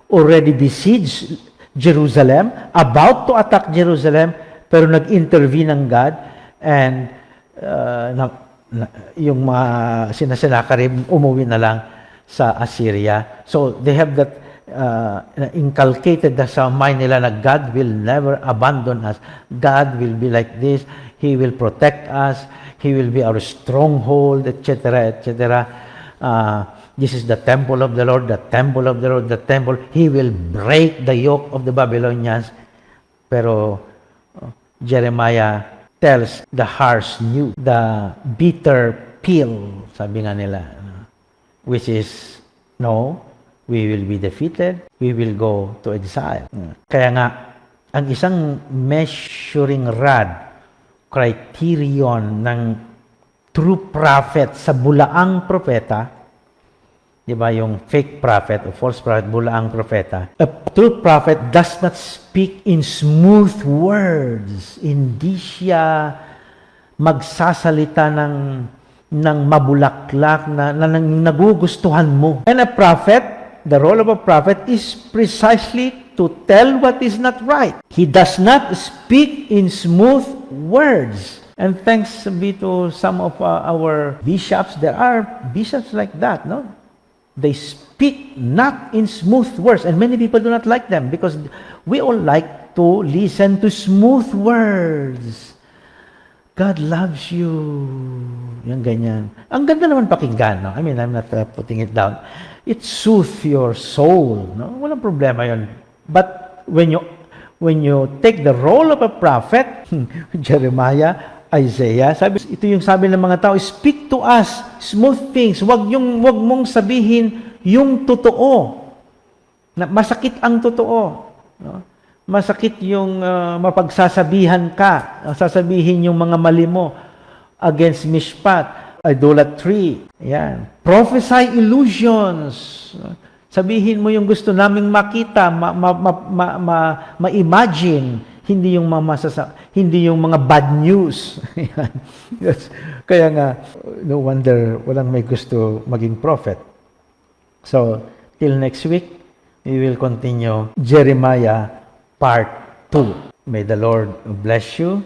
already besieged Jerusalem, about to attack Jerusalem, pero nag-intervene ng God, and yung mga Sennacherib umuwi na lang sa Assyria. So they have that inculcated sa mind nila na God will never abandon us. God will be like this. He will protect us. He will be our stronghold, etc., etc. This is the temple of the Lord, the temple of the Lord, the temple. He will break the yoke of the Babylonians. Pero Jeremiah tells the harsh news, the bitter pill, sabi nga nila, which is, no, we will be defeated, we will go to exile. Kaya nga, ang isang measuring rod, criterion ng true prophet sa bulaang propeta, di ba, yung fake prophet o false prophet, bulaang propeta. A true prophet does not speak in smooth words. Hindi siya magsasalita ng mabulaklak na nagugustuhan mo. And a prophet, the role of a prophet is precisely to tell what is not right. He does not speak in smooth words. And thanks be to some of our bishops, there are bishops like that, no? They speak not in smooth words, and many people do not like them because we all like to listen to smooth words. God loves you. Yung ganyan. Ang ganda naman pakinggan, no? I mean, I'm not putting it down. It soothes your soul, no? Walang problema yon. But when you take the role of a prophet, Jeremiah, Isaiah, ito yung sabi ng mga tao, speak to us smooth things. Wag mong sabihin yung totoo. Na masakit ang totoo, no? Masakit yung mapagsasabihan ka, sasabihin yung mga mali mo against mishpat, idolatry, yan. Prophesy illusions. Sabihin mo yung gusto naming makita, ma-imagine, hindi yung hindi yung mga bad news. Yes. Kaya nga, no wonder walang may gusto maging prophet. So, till next week, we will continue Jeremiah Part 2. May the Lord bless you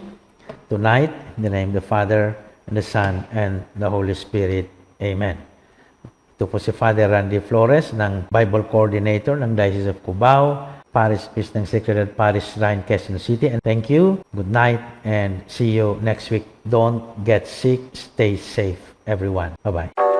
tonight in the name of the Father, and the Son, and the Holy Spirit. Amen. Ito po si Father Randy Flores ng Bible Coordinator ng Diocese of Cubao, Parish Priest ng Sacred Parish Shrine, Quezon City. And thank you, good night, and see you next week. Don't get sick, stay safe, everyone. Bye-bye.